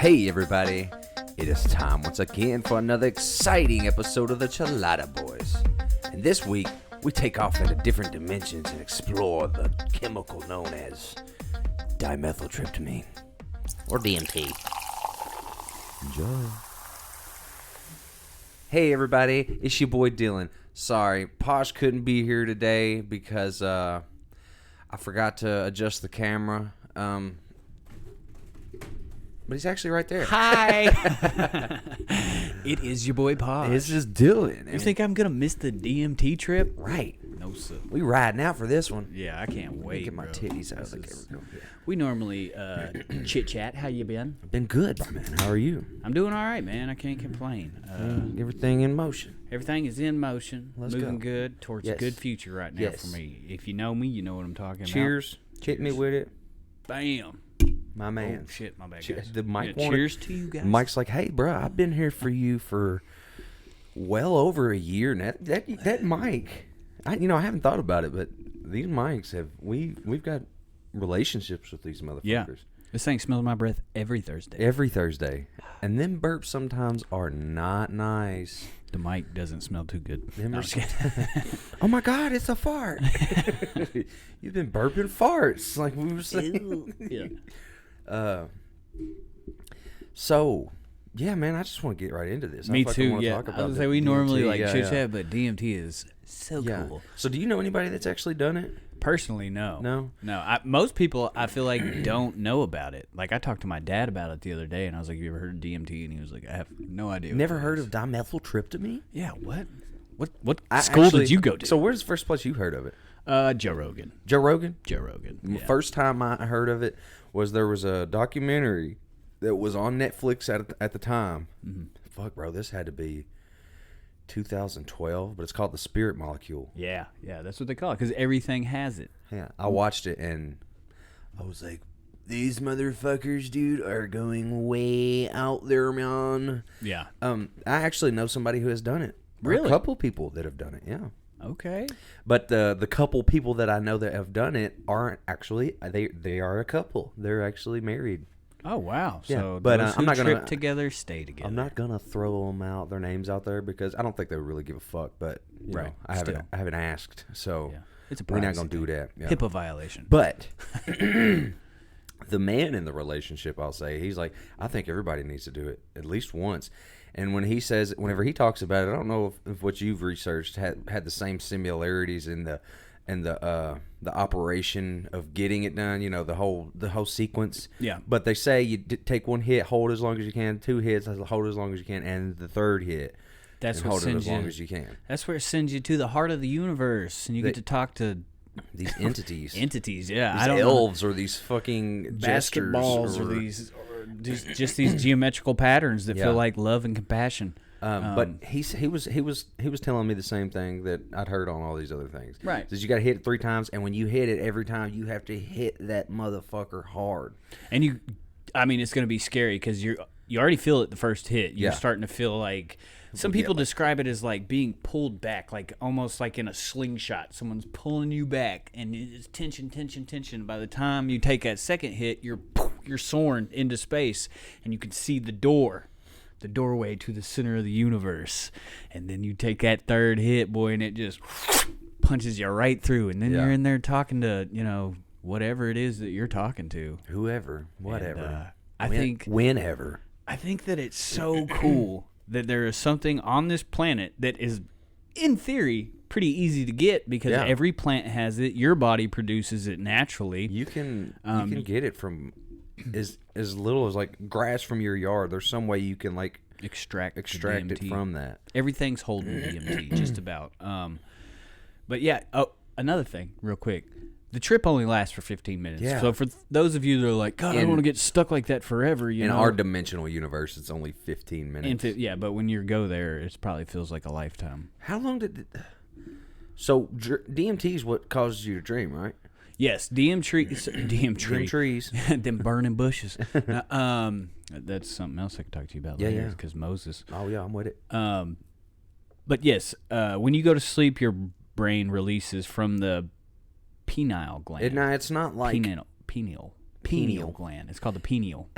Hey everybody, it is time once again for another exciting episode of the Chelada Boys. And this week, we take off into different dimensions and explore the chemical known as dimethyltryptamine, or DMT. Enjoy. Hey everybody, it's your boy Dylan. Sorry, Posh couldn't be here today because I forgot to adjust the camera. But he's actually right there. Hi. It is your boy Poddy. This is Dylan. You think I'm going to miss the DMT trip? Right. No, sir. We riding out for this one. Yeah, I can't wait, Get my titties out. We normally chit-chat. How you been? I've been good, man. How are you? I'm doing all right, man. I can't complain. Everything in motion. Everything is in motion. Let's moving go. good towards a good future right now for me. If you know me, you know what I'm talking Cheers. about. Hit me with it. Bam. My man. Oh, shit, my bad, guys. The mic cheers to you guys. Mike's like, hey, bro, I've been here for you for well over a year. And that mic, I haven't thought about it, but these mics we've got relationships with these motherfuckers. Yeah. This thing smells my breath every Thursday. Every Thursday. And them burps sometimes are not nice. The mic doesn't smell too good. No, oh my God, it's a fart. You've been burping farts, like we were saying. Yeah. So, yeah, man, I just want to get right into this. Me too, yeah. Talk about I was say we DMT, normally like chit yeah. chat, but DMT is so cool. So, do you know anybody that's actually done it? Personally, no. No. Most people, I feel like, don't know about it. Like, I talked to my dad about it the other day, and I was like, "Have you ever heard of DMT?" And he was like, "I have no idea." Never heard of dimethyltryptamine? Yeah. What school did you go to? So, where's the first place you heard of it? Joe Rogan. Joe Rogan? Joe Rogan. Yeah. First time I heard of it was there was a documentary that was on Netflix at the time. Mm-hmm. Fuck, bro, this had to be 2012, but it's called The Spirit Molecule. Yeah, that's what they call it, because everything has it. Yeah, I watched it, and I was like, these motherfuckers, dude, are going way out there, man. Yeah. I actually know somebody who has done it. Really? A couple people that have done it, yeah. Okay. But the couple people that I know that have done it aren't actually, they are a couple. They're actually married. Oh, wow. Yeah, So but those I'm who not trip gonna together, stay together. I'm not gonna throw them out, their names out there, because I don't think they would really give a fuck. But you know, I haven't asked, so Yeah. It's a we're not privacy gonna do thing. that. Yeah. HIPAA violation. But the man in the relationship, I'll say, he's like, I think everybody needs to do it at least once. And whenever he talks about it, I don't know if what you've researched had the same similarities in the operation of getting it done. You know, the whole sequence. Yeah. But they say you take one hit, hold as long as you can. 2 hits, hold as long as you can, and the third hit, that's what hold it sends as long you. as you can. That's where it sends you to the heart of the universe, and you get to talk to These entities. yeah. These I don't elves know. or these fucking Basketballs or these, or just these geometrical patterns that feel like love and compassion. But he was telling me the same thing that I'd heard on all these other things. Right. Says you got to hit it 3 times, and when you hit it every time, you have to hit that motherfucker hard. And it's going to be scary because you already feel it the first hit. You're starting to feel like. Some people describe it as like being pulled back, like almost like in a slingshot. Someone's pulling you back, and it's tension, tension, tension. By the time you take that second hit, you're soaring into space, and you can see the doorway to the center of the universe. And then you take that third hit, boy, and it just punches you right through. And then you're in there talking to, whatever it is that you're talking to. Whoever, whatever. And, whenever. I think that it's so cool that there is something on this planet that is, in theory, pretty easy to get because every plant has it. Your body produces it naturally. You can get it from as little as like grass from your yard. There's some way you can like extract it from that. Everything's holding DMT, just about. But yeah. Oh, another thing, real quick. The trip only lasts for 15 minutes. Yeah. So for those of you that are like, God, I don't want to get stuck like that forever. In our dimensional universe, it's only 15 minutes. But when you go there, it probably feels like a lifetime. How long did it... So DMT is what causes you to dream, right? Yes, DM trees. Them burning bushes. That's something else I could talk to you about later. Because Moses. Oh, yeah, I'm with it. But yes, when you go to sleep, your brain releases from the pineal gland. It's not like... Pineal. pineal gland. It's called the pineal.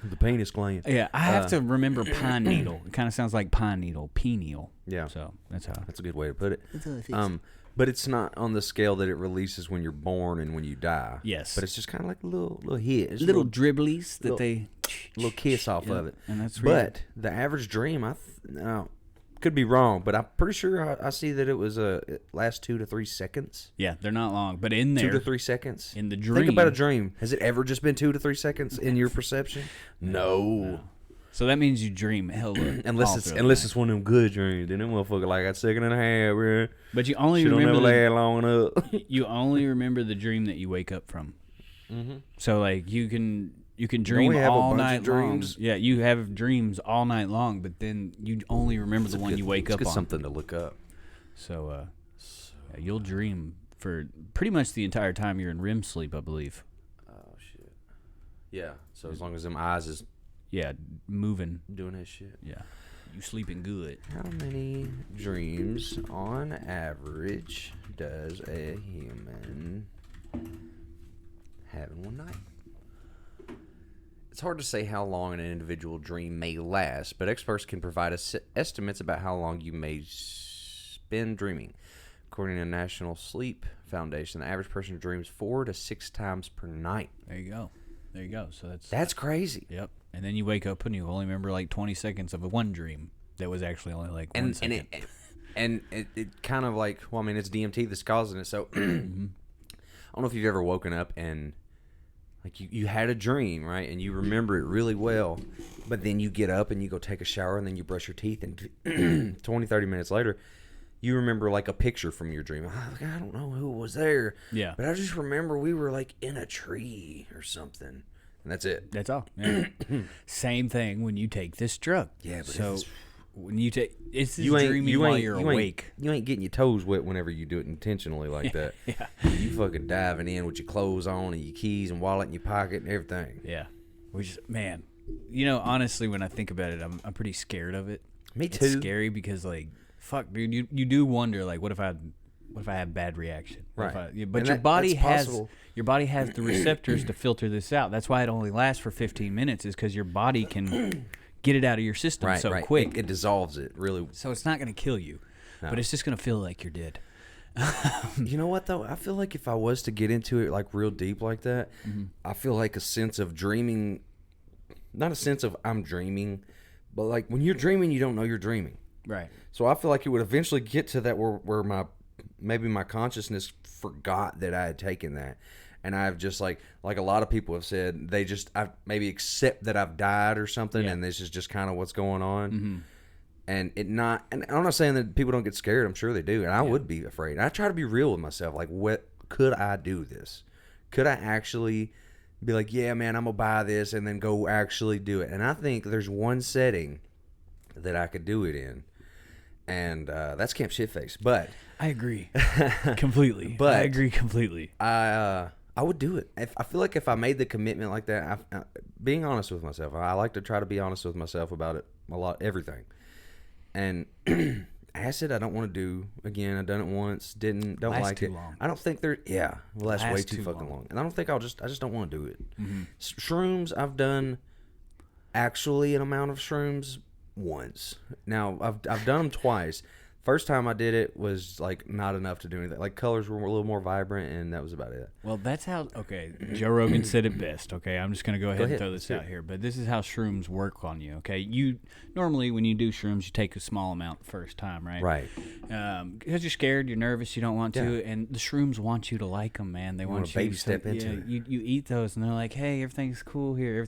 The penis gland. Yeah, I have to remember pine needle. It kind of sounds like pine needle, pineal. Yeah. So that's how. That's a good way to put it. But it's not on the scale that it releases when you're born and when you die. Yes. But it's just kind of like a little hit. It's little dribblies that they... little kiss off of it. And that's but the average dream, could be wrong, but I'm pretty sure I see that it was it lasts 2 to 3 seconds. Yeah, they're not long, but in there... 2 to 3 seconds. In the dream... Think about a dream. Has it ever just been 2 to 3 seconds in your perception? No. So that means you dream hella. Unless it's one of them good dreams. Then that motherfucker like a second and a half, bro. But you only Shit remember... don't never last long enough. You only remember the dream that you wake up from. Mm-hmm. So, like, you can dream all night long. Yeah, you have dreams all night long, but then you only remember the one you wake up on. Something to look up. So, you'll dream for pretty much the entire time you're in REM sleep, I believe. Oh, shit. Yeah, so as long as them eyes is... Yeah, moving. Doing his shit. Yeah. You sleeping good. How many dreams on average does a human have in one night? It's hard to say how long an individual dream may last, but experts can provide estimates about how long you may spend dreaming. According to the National Sleep Foundation, the average person dreams 4 to 6 times per night. There you go. So that's crazy. Yep. And then you wake up and you only remember like 20 seconds of one dream that was actually only like 1 second. And it kind of like, well, I mean, it's DMT that's causing it. So I don't know if you've ever woken up and like you had a dream, right? And you remember it really well, but then you get up and you go take a shower and then you brush your teeth and 20, 30 minutes later, you remember like a picture from your dream. I don't know who was there. Yeah. But I just remember we were like in a tree or something. And that's it. That's all. Yeah. Same thing when you take this drug. Yeah, but so when you take it's dreaming while you're awake. You ain't getting your toes wet whenever you do it intentionally like that. Yeah. You fucking diving in with your clothes on and your keys and wallet in your pocket and everything. Yeah. Which, man, honestly, when I think about it, I'm pretty scared of it. Me too. It's scary because, like, fuck, dude, you do wonder, like, what if I have bad reaction? Right. But your body has the receptors to filter this out. That's why it only lasts for 15 minutes, is because your body can get it out of your system quick. It dissolves it, really. So it's not going to kill you, but it's just going to feel like you're dead. You know what, though? I feel like if I was to get into it, like, real deep like that, I feel like a sense of dreaming, not a sense of I'm dreaming, but, like, when you're dreaming, you don't know you're dreaming. Right. So I feel like it would eventually get to that where my consciousness forgot that I had taken that, and I've just like a lot of people have said, I maybe accept that I've died or something, and this is just kind of what's going on. And and I'm not saying that people don't get scared. I'm sure they do, and I would be afraid. And I try to be real with myself. Like, what could I do this? Could I actually be like, yeah, man, I'm gonna buy this, and then go actually do it? And I think there's one setting that I could do it in. And that's Camp Shitface. But I agree completely. But I agree completely. I would do it. I feel like if I made the commitment like that, being honest with myself, I like to try to be honest with myself about it everything. And acid, I don't want to do again. I've done it once, don't like it. Long. I don't think lasts way too fucking long. And I don't think I just don't want to do it. Shrooms, I've done actually an amount of shrooms once. Now I've done them twice. First time I did it was like not enough to do anything. Like colors were a little more vibrant, and that was about it. Well, that's how. Okay, Joe Rogan said it best. Okay, I'm just gonna go ahead and throw this out here. But this is how shrooms work on you. Okay, you normally when you do shrooms, you take a small amount the first time, right? Right. Because you're scared, you're nervous, you don't want to, and the shrooms want you to like them, man. They want you baby step into it. You eat those, and they're like, hey, everything's cool here,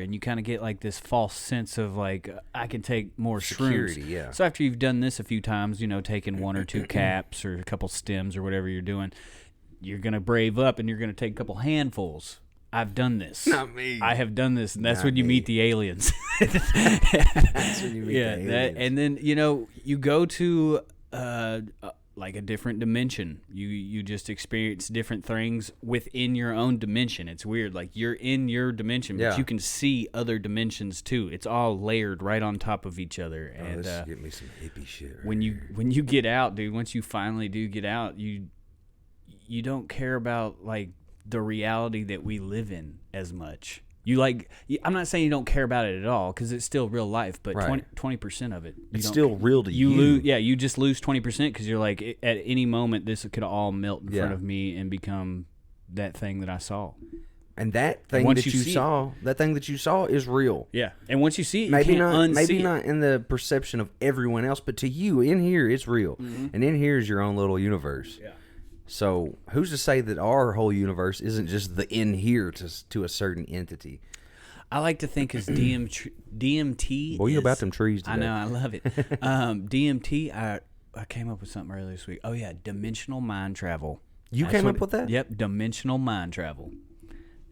and you kind of get like this false sense of like I can take more security, shrooms. Yeah. So after you've done this a few times, taking 1 or 2 caps or a couple stems or whatever you're doing, you're going to brave up and you're going to take a couple handfuls. I've done this. Not me. I have done this, and that's when you meet the aliens. That's when you meet the aliens. And then, you go to like a different dimension. You just experience different things within your own dimension. It's weird. Like, you're in your dimension, but you can see other dimensions too. It's all layered right on top of each other. And this get me some hippie shit. When you get out, dude, once you finally do get out, you don't care about like the reality that we live in as much. I'm not saying you don't care about it at all, because it's still real life, but Right. 20% of it, It's still real to you. You just lose 20% because you're like, at any moment, this could all melt in front of me and become that thing that I saw. And that thing that you saw is real. Yeah. And once you see it, maybe you can't unsee maybe it. not in the perception of everyone else, but to you, in here, it's real. Mm-hmm. And in here is your own little universe. Yeah. So who's to say that our whole universe isn't just the in here to a certain entity? I like to think as DMT. Boy, you about them trees today. I know, I love it. DMT. I came up with something earlier this week. Oh yeah, dimensional mind travel. You came up with that? Yep, dimensional mind travel.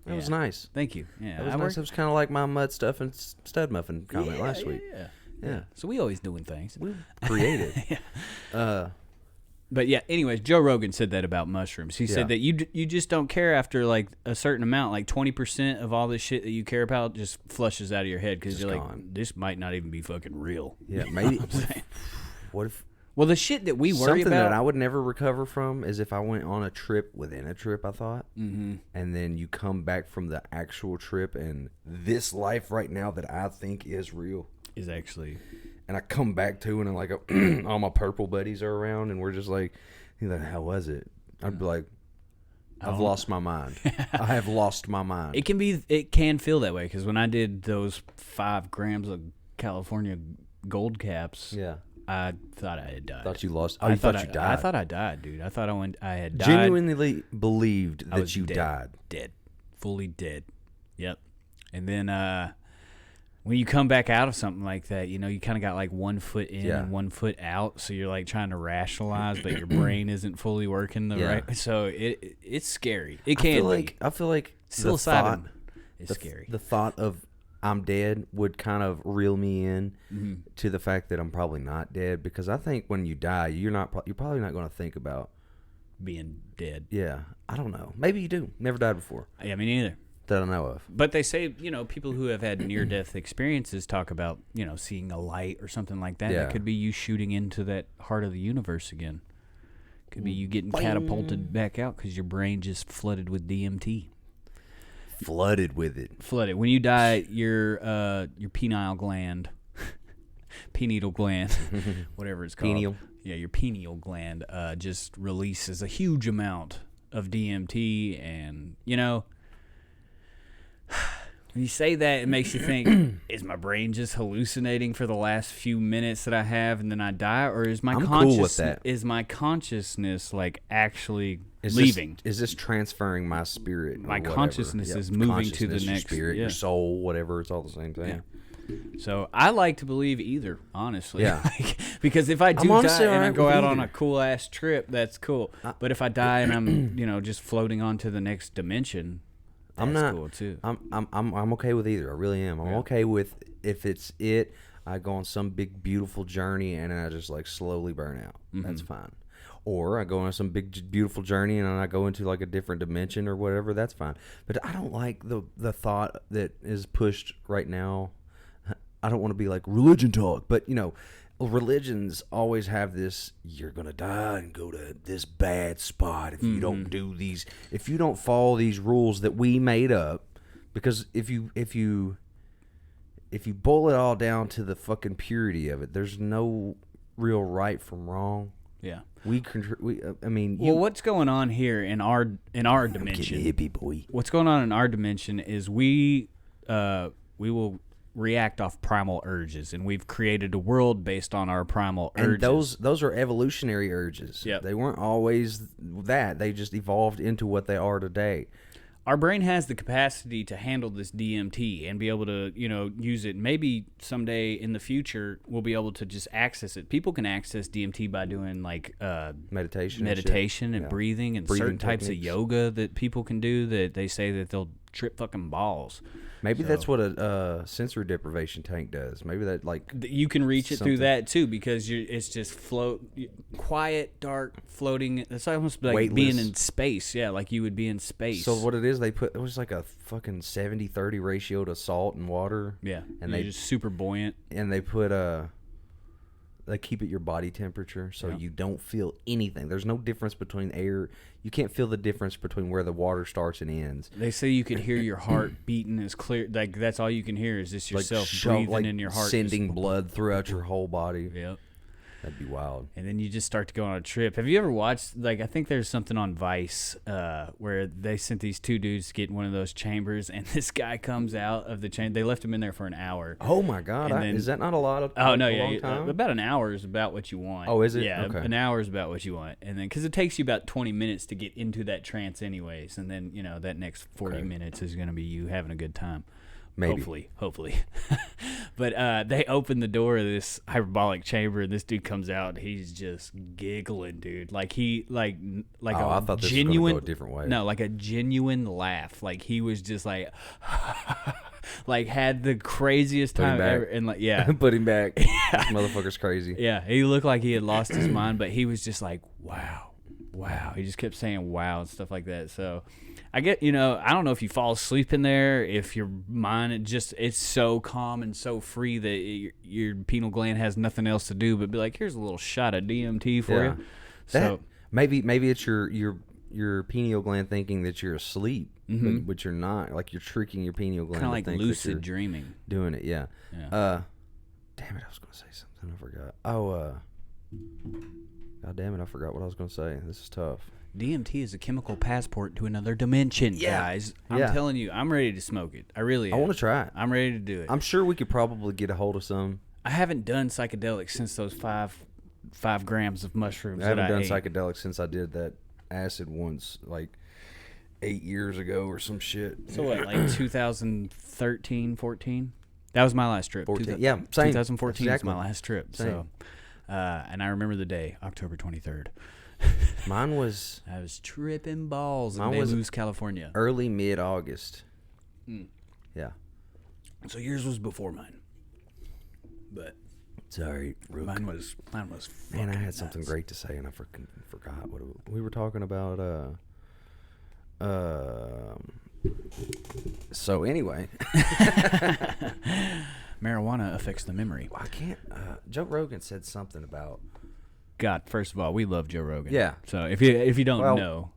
That was nice. Thank you. Yeah, That was nice. It was kind of like my mud stuff and stud muffin comment last week. Yeah. So we always doing things. We creative. But yeah, anyways, Joe Rogan said that about mushrooms. He said that you just don't care after like a certain amount, like 20% of all this shit that you care about just flushes out of your head because you're gone. like, this might not even be fucking real. Yeah, maybe. What if? Well, the shit that we worry Something about, that I would never recover from is if I went on a trip within a trip, I thought, and then you come back from the actual trip and this life right now that I think is real is actually, and I come back to and I'm like, all my purple buddies are around and we're just like, he's like, how was it? I'd be like, I've lost my mind. I have lost my mind. it can feel that way because when I did those 5 grams of California gold caps, Yeah. I thought I had died. Thought you lost. Oh, you thought you died. I thought I died, dude. I thought I had died. Genuinely believed that you dead. died. Dead. Fully dead. Yep. And then when you come back out of something like that, you kind of got like 1 foot in and 1 foot out, so you're like trying to rationalize, but your brain isn't fully working right. So it's scary. It can be. I feel like Psilocybin is scary. The thought of I'm dead would kind of reel me in to the fact that I'm probably not dead, because I think when you die, you're probably not going to think about being dead. Yeah, I don't know. Maybe you do. Never died before. Yeah, me neither. That I know of. But they say, people who have had near-death experiences talk about, seeing a light or something like that. Yeah. It could be you shooting into that heart of the universe again. Could be you getting catapulted back out because your brain just flooded with DMT. Flooded with it. Flooded. When you die, your pineal gland, pineal gland, whatever it's called. Pineal. Yeah, your pineal gland just releases a huge amount of DMT, and when you say that, it makes you think: is my brain just hallucinating for the last few minutes that I have, and then I die, or is my is my consciousness like actually leaving? Is this transferring my spirit? My consciousness is moving to the next your spirit, your soul, whatever. It's all the same thing. Yeah. So I like to believe either, honestly. Yeah. Because if I do die and I go out on a cool ass trip, that's cool. But if I die and I'm just floating on to the next dimension, that's cool too. I'm okay with either. I really am. I'm okay with if it's I go on some big beautiful journey and I just like slowly burn out. That's fine. Or I go on some big beautiful journey and I go into like a different dimension or whatever. That's fine. But I don't like the thought that is pushed right now. I don't want to be like religion talk, but religions always have this: you're gonna die and go to this bad spot if you don't do these, if you don't follow these rules that we made up. Because if you boil it all down to the fucking purity of it, there's no real right from wrong. Yeah. What's going on here in our dimension? Hippie boy. What's going on in our dimension is we will react off primal urges, and we've created a world based on our primal urges. And those are evolutionary urges. Yep. They weren't always that. They just evolved into what they are today. Our brain has the capacity to handle this DMT and be able to, use it. Maybe someday in the future we'll be able to just access it. People can access DMT by doing like meditation and breathing and certain types of yoga that people can do that they say that they'll trip fucking balls. Maybe that's what a sensory deprivation tank does. Maybe that you can reach it through that too, because it's just quiet, dark, floating. It's almost like weightless. being in space. Yeah, like you would be in space. So what it is, it was like a fucking 70-30 ratio to salt and water. Yeah, and they just super buoyant. And they put They keep it your body temperature, so you don't feel anything. There's no difference between air. You can't feel the difference between where the water starts and ends. They say you could hear your heart beating as clear. Like that's all you can hear is just yourself breathing in your heart, sending blood throughout your whole body. Yep. That'd be wild. And then you just start to go on a trip. Have you ever watched, like, I think there's something on Vice where they sent these two dudes to get in one of those chambers, and this guy comes out of the chamber. They left him in there for an hour. Oh, my God. Is that not a lot of Oh, no, long time? about an hour is about what you want. Oh, is it? Yeah, okay. An hour is about what you want. And then, because it takes you about 20 minutes to get into that trance anyways, and then, that next 40 minutes is going to be you having a good time. Maybe. Hopefully. But they open the door of this hyperbolic chamber, and this dude comes out. He's just giggling, dude. Like I thought this was gonna go a different way. No, like a genuine laugh. Like he was just like, like had the craziest time ever. And like, yeah, put him back. This motherfucker's crazy. Yeah, he looked like he had lost his mind, but he was just like, wow. He just kept saying wow and stuff like that. So I get, I don't know if you fall asleep in there, if your mind, it's so calm and so free that your pineal gland has nothing else to do but be like, here's a little shot of DMT for you. So maybe it's your pineal gland thinking that you're asleep, but you're not. Like you're tricking your pineal gland. Kind of like lucid dreaming. Doing it, yeah. Damn it, I was going to say something. I forgot. God damn it, I forgot what I was going to say. This is tough. DMT is a chemical passport to another dimension, guys. I'm telling you, I'm ready to smoke it. I really am. I want to try it. I'm ready to do it. I'm sure we could probably get a hold of some. I haven't done psychedelics since those five grams of mushrooms. I haven't done psychedelics since I did that acid once, like 8 years ago or some shit. So what, like 2013, 14? That was my last trip. 14. Yeah, same. 2014 was my last trip. Same. So, and I remember the day, October 23rd. Mine was... I was tripping balls in Luz, California. Early, mid-August. Yeah. So yours was before mine. But... Sorry, Rook. Mine was Man, I had something great to say, and I freaking forgot what we were talking about. So anyway... Marijuana affects the memory. I can't... Joe Rogan said something about... God, first of all, we love Joe Rogan. Yeah. So if you don't know,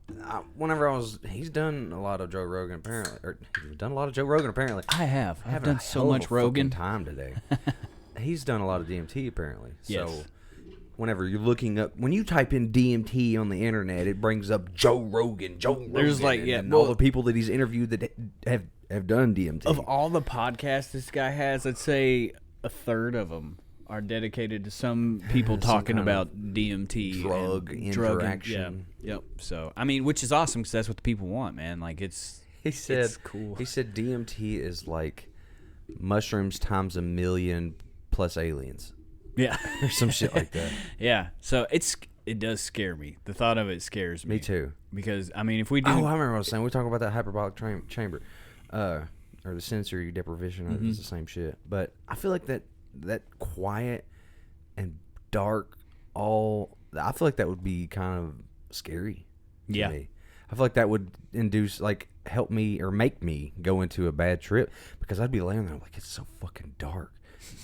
he's done a lot of Joe Rogan apparently. Or he's done a lot of Joe Rogan apparently. I have. I've done so much Rogan time today. He's done a lot of DMT apparently. Yes. So whenever you're looking up, when you type in DMT on the internet, it brings up Joe Rogan. There's all the people that he's interviewed that have done DMT. Of all the podcasts this guy has, I'd say a third of them are dedicated to some people talking about DMT, drug interaction. Yep. So I mean, which is awesome because that's what the people want, man. Like it's cool. He said DMT is like mushrooms times 1,000,000 plus aliens. Yeah, or some shit like that. Yeah. So it does scare me. The thought of it scares me. Me too. Because I mean, if we do, I remember what I was saying. We talking about that hyperbolic chamber, or the sensory deprivation. It's the same shit. But I feel like that quiet and dark I feel like that would be kind of scary to me. I feel like that would help me or make me go into a bad trip because I'd be laying there like, it's so fucking dark.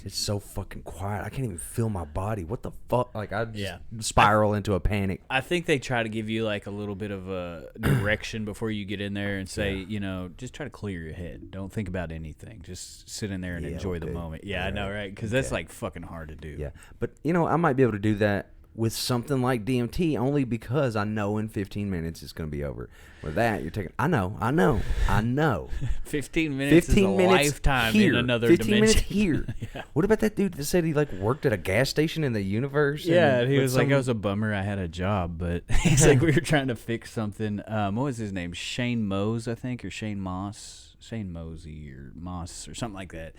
It's so fucking quiet. I can't even feel my body. What the fuck? Like I'd spiral into a panic. I think they try to give you like a little bit of a direction before you get in there and say, just try to clear your head. Don't think about anything. Just sit in there and enjoy the moment. Yeah, I know, right? Because that's like fucking hard to do. Yeah, but I might be able to do that with something like DMT only because I know in 15 minutes it's going to be over. With that, you're taking... I know. 15 minutes is a lifetime here. In another 15 dimension. Minutes here. Yeah. What about that dude that said he worked at a gas station in the universe? Yeah, he was like, I was a bummer I had a job, but he's like, we were trying to fix something. What was his name? Shane Mose, I think, or Shane Moss. Shane Mosey or Moss or something like that.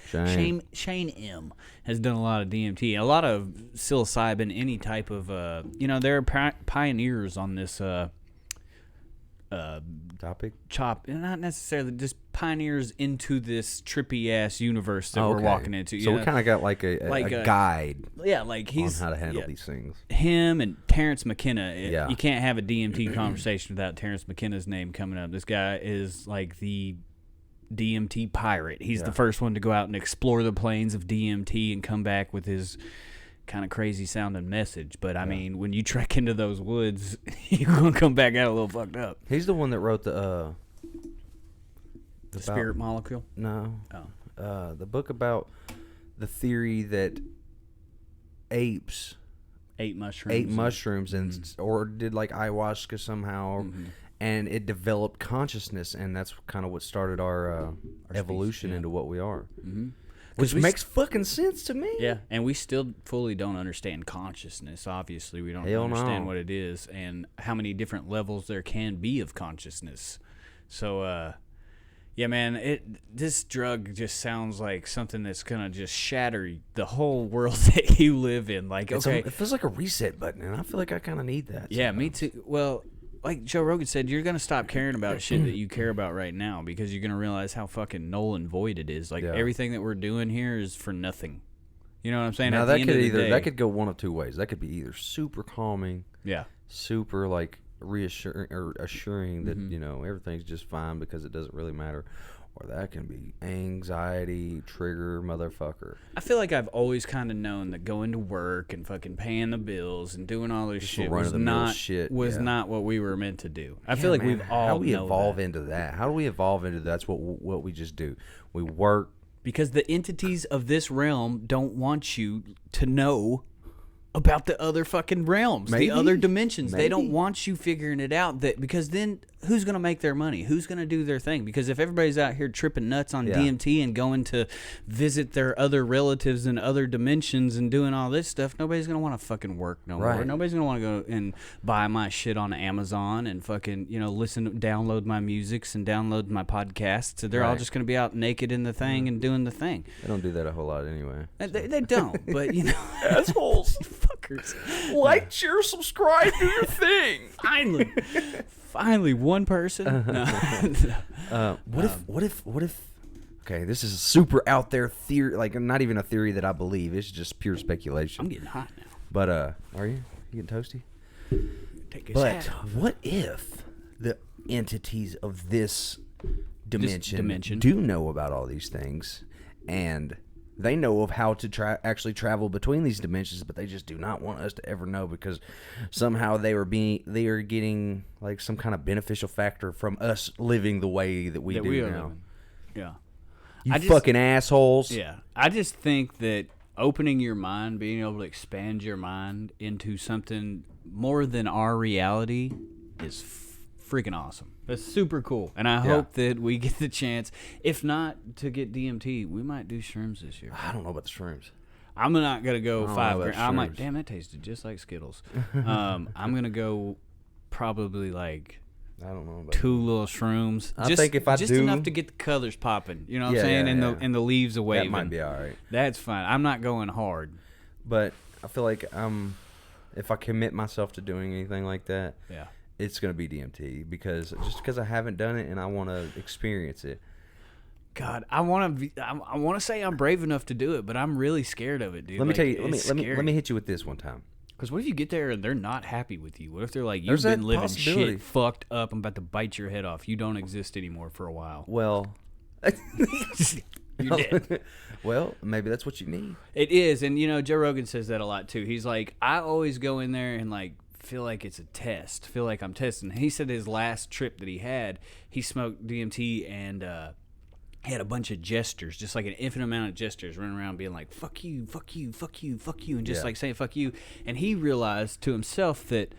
Shane M has done a lot of DMT, a lot of psilocybin, any type of they're pioneers on this topic. Not necessarily, just pioneers into this trippy ass universe that we're walking into. So we kind of got like a guide. Yeah, like he's on how to handle these things. Him and Terrence McKenna. You can't have a DMT conversation without Terrence McKenna's name coming up. This guy is like the DMT pirate. He's the first one to go out and explore the plains of DMT and come back with his kind of crazy sounding message. But I mean, when you trek into those woods, you're gonna come back out a little fucked up. He's the one that wrote the Spirit Molecule. No. The book about the theory that apes ate mushrooms and or did like ayahuasca somehow, and it developed consciousness, and that's kind of what started our evolution into what we are. Which makes fucking sense to me. Yeah, and we still fully don't understand consciousness. Obviously, we don't understand what it is and how many different levels there can be of consciousness. So, yeah, man, this drug just sounds like something that's gonna just shatter the whole world that you live in. Like, okay, it feels like a reset button, and I feel like I kind of need that. Yeah, me too. Well, like Joe Rogan said, you're gonna stop caring about shit that you care about right now because you're gonna realize how fucking null and void it is. Like everything that we're doing here is for nothing. You know what I'm saying? Now that could go one of two ways. That could be either super calming, super like reassuring or assuring that everything's just fine because it doesn't really matter, or that can be anxiety trigger motherfucker. I feel like I've always kind of known that going to work and fucking paying the bills and doing all this shit was not what we were meant to do. I feel like we've all how do we evolve into that? How do we evolve into that's what we just do? We work because the entities of this realm don't want you to know about the other fucking realms, the other dimensions. They don't want you figuring it out, because then who's going to make their money? Who's going to do their thing? Because if everybody's out here tripping nuts on DMT and going to visit their other relatives in other dimensions and doing all this stuff, nobody's going to want to fucking work no more. Nobody's going to want to go and buy my shit on Amazon and fucking, download my musics and download my podcasts. So they're all just going to be out naked in the thing and doing the thing. They don't do that a whole lot anyway. They don't, but assholes. Fuckers. Like, share, subscribe, do your thing. Finally, one person. What if? Okay, this is a super out there theory. Like, not even a theory that I believe. It's just pure speculation. I'm getting hot now. But are you? You getting toasty? Take his hat off. What if the entities of this dimension do know about all these things, and they know of how to actually travel between these dimensions, but they just do not want us to ever know because somehow they are getting like some kind of beneficial factor from us living the way that we do now. Living. Yeah. You fucking assholes. Yeah. I just think that opening your mind, being able to expand your mind into something more than our reality is freaking awesome. That's super cool. And I hope that we get the chance, if not to get DMT, we might do shrooms this year. I don't know about the shrooms. I'm not going to go $5 grand. I'm like, damn, that tasted just like Skittles. I'm going to go probably like I don't know about 2 little shrooms. I think if I just enough to get the colors popping. You know what I'm saying? And the leaves are waving. That might be all right. That's fine. I'm not going hard. But I feel like if I commit myself to doing anything like that, it's going to be DMT because I haven't done it and I want to experience it. God, I want to say I'm brave enough to do it, but I'm really scared of it, dude. Let me tell you. Let me hit you with this one time. Because what if you get there and they're not happy with you? What if they're like, you've been living shit fucked up, I'm about to bite your head off. You don't exist anymore for a while. Well, you're dead. Well, maybe that's what you need. It is, and Joe Rogan says that a lot too. He's like, I always go in there and like feel like it's a test, feel like I'm testing. He said his last trip that he had, he smoked DMT and he had a bunch of gestures, just like an infinite amount of gestures running around being like, fuck you, fuck you, fuck you, fuck you, and just like saying fuck you. And he realized to himself that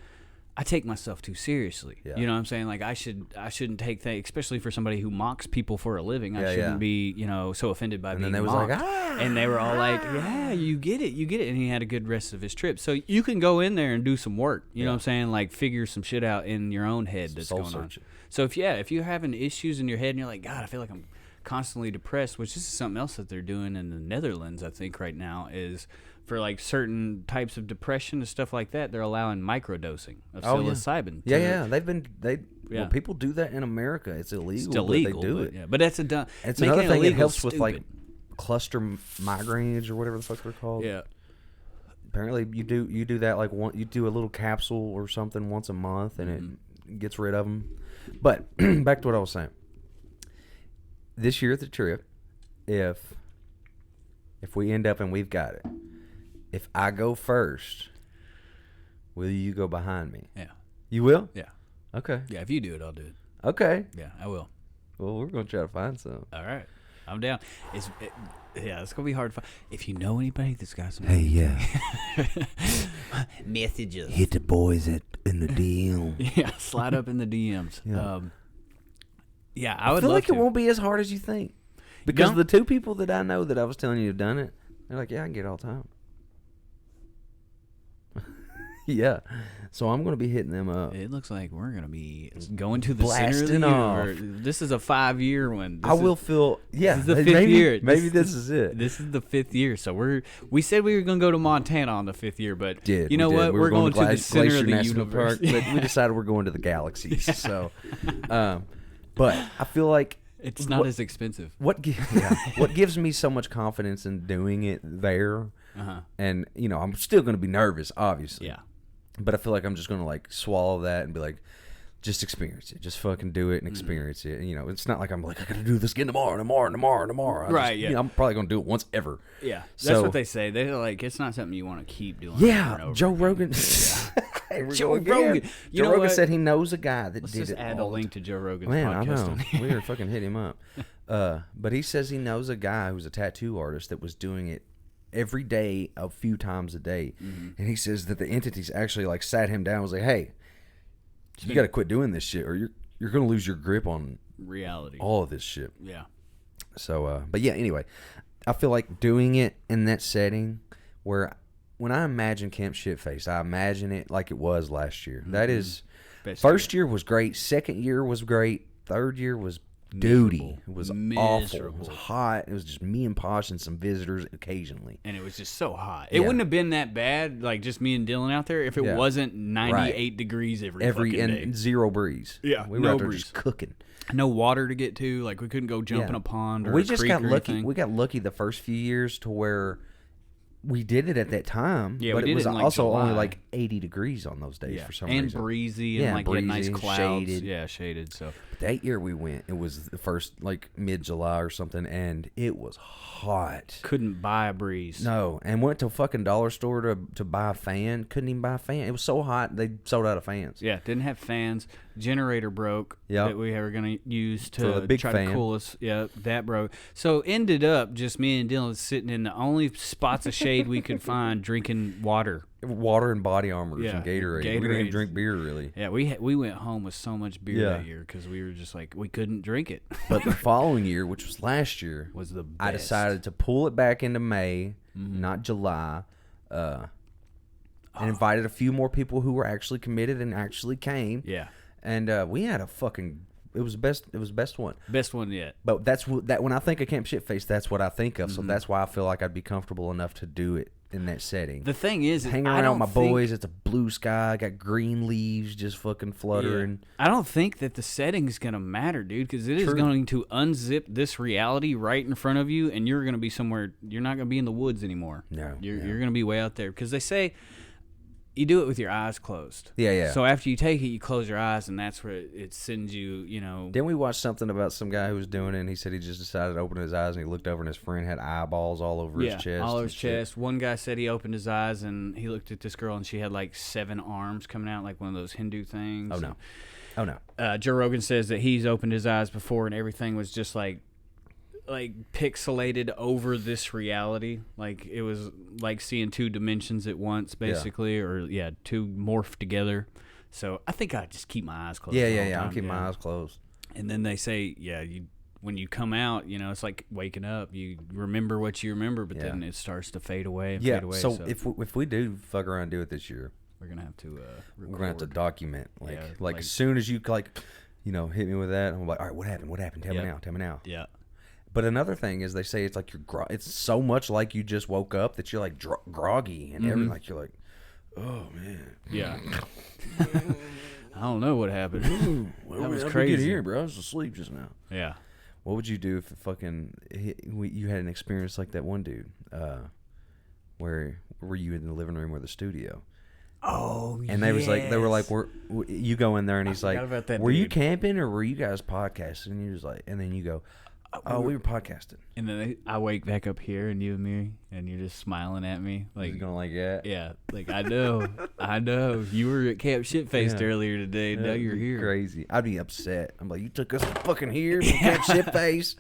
I take myself too seriously. Yeah. You know what I'm saying? Like I shouldn't take things, especially for somebody who mocks people for a living. I shouldn't be, so offended by being mocked. Like, and they were all like, yeah, you get it. And he had a good rest of his trip. So you can go in there and do some work. You know what I'm saying? Like figure some shit out in your own head that's going on. So if you're having issues in your head and you're like, God, I feel like I'm constantly depressed, which this is something else that they're doing in the Netherlands, I think right now, is for like certain types of depression and stuff like that, they're allowing microdosing of psilocybin. Well, people do that in America. It's illegal. It's illegal, but they do it. Yeah, but that's it's another thing. It helps with like cluster migraines or whatever the fuck they're called. Yeah. Apparently, you do that like you do a little capsule or something once a month, and it gets rid of them. But back to what I was saying. This year at the trip, if we end up and we've got it, if I go first, will you go behind me? Yeah. You will? Yeah. Okay. Yeah, if you do it, I'll do it. Okay. Yeah, I will. Well, we're going to try to find some. All right. I'm down. It's going to be hard to find. If you know anybody that's got some... Hey, yeah. messages. Hit the boys in the DM. Yeah, slide up in the DMs. Yeah. I would feel love like to. it won't be as hard as you think. Because Don't- the two people that I know that I was telling you have done it, they're like, yeah, I can get it all the time. Yeah. So I'm going to be hitting them up. It looks like we're going to be going to the center of Blasting the off. universe. This is a 5-year one. I will feel, yeah. This is the 5th maybe, year. Maybe this is it. This is the 5th year. So we said we were going to go to Montana on the 5th year, but you know we what? did. We're going to the Glacier center of the National universe. Park, but we decided we're going to the galaxies. Yeah. So, but I feel like it's not as expensive. What gives me so much confidence in doing it there, and I'm still going to be nervous, obviously. Yeah. But I feel like I'm just going to like swallow that and be like, just experience it. Just fucking do it and experience it. And, it's not like I'm like, I got to do this again tomorrow. Right, yeah. I'm probably going to do it once ever. Yeah. That's what they say. They're like, it's not something you want to keep doing. Yeah. over and over Joe again. Rogan. Yeah. Joe Rogan. You Joe know Rogan what? said he knows a guy that Let's did just it. add a link to Joe Rogan's Man, podcast. I know. We're fucking hit him up. But he says he knows a guy who's a tattoo artist that was doing it every day, a few times a day. And he says that the entities actually like sat him down and was like, hey, you got to quit doing this shit or you're going to lose your grip on reality. all of this shit. Yeah. So, but yeah, anyway, I feel like doing it in that setting where when I imagine Camp Shitface, I imagine it like it was last year. That is, first year was great. Second year was great. Third year was duty. It was awful. It was hot. It was just me and Posh and some visitors occasionally. And it was just so hot. It wouldn't have been that bad, like just me and Dylan out there, if it wasn't 98 degrees every fucking day. And zero breeze. Yeah, we were out there just cooking. No water to get to. Like we couldn't go jump in a pond or we a just creek got or lucky. anything. We got lucky the first few years to where we did it at that time. Yeah, but we did it was it in, like, also only July. like 80 degrees on those days for some reason. And breezy and like you had nice clouds. Shaded. Yeah, shaded. So that year we went, it was the first like mid-July or something, and it was hot. Couldn't buy a breeze. No, and went to a fucking dollar store to buy a fan. Couldn't even buy a fan. It was so hot they sold out of fans. Yeah, didn't have fans. Generator broke that we were going to use to try to cool us. Yeah, that broke. So ended up just me and Dylan sitting in the only spots of shade we could find, drinking water. Water and body armors and Gatorade. We didn't even drink beer really. Yeah, we went home with so much beer that year because we were just like we couldn't drink it. But the following year, which was last year, was the best. I decided to pull it back into May, not July, and invited a few more people who were actually committed and actually came. Yeah, and we had a fucking. It was best. It was the best one. Best one yet. But that's that when I think of Camp Shitface, that's what I think of. So that's why I feel like I'd be comfortable enough to do it in that setting. The thing is, hanging around with my boys. It's a blue sky. Got green leaves just fucking fluttering. Yeah. I don't think that the setting's gonna matter, dude, because it is going to unzip this reality right in front of you, and you're gonna be somewhere. You're not gonna be in the woods anymore. No, you're gonna be way out there because they say you do it with your eyes closed. Yeah. So after you take it, you close your eyes, and that's where it sends you. Didn't we watch something about some guy who was doing it, and he said he just decided to open his eyes, and he looked over, and his friend had eyeballs all over his chest. all over his chest. One guy said he opened his eyes, and he looked at this girl, and she had like 7 arms coming out, like one of those Hindu things. Oh, no. Joe Rogan says that he's opened his eyes before, and everything was just like pixelated over this reality. Like it was like seeing 2 dimensions at once, basically, or 2 morphed together. So I think I just keep my eyes closed. Yeah. I'll keep my eyes closed. And then they say, when you come out, it's like waking up. You remember what you remember, but then it starts to fade away and fade away. So if we do fuck around and do it this year, we're gonna have to we're gonna have to document like as soon as you hit me with that, I'm like, all right, what happened? Tell me now. Yeah. But another thing is they say it's like it's so much like you just woke up that you're like groggy and everything. Like you're like, oh man. Yeah. I don't know what happened. That was crazy. Get here, bro. I was asleep just now. Yeah. What would you do if you had an experience like that one dude? Where were you in the living room or the studio? Oh, and they were like, you go in there and he's like, were you camping or were you guys podcasting? And you was like, and then you go, Oh, we were podcasting. And then I wake back up here and you and me, and you're just smiling at me. Like, He's going like that. Yeah, like, I know. You were at Camp Shitfaced earlier today. Now you're here. Crazy. I'd be upset. I'm like, you took us fucking here from Camp Shitface.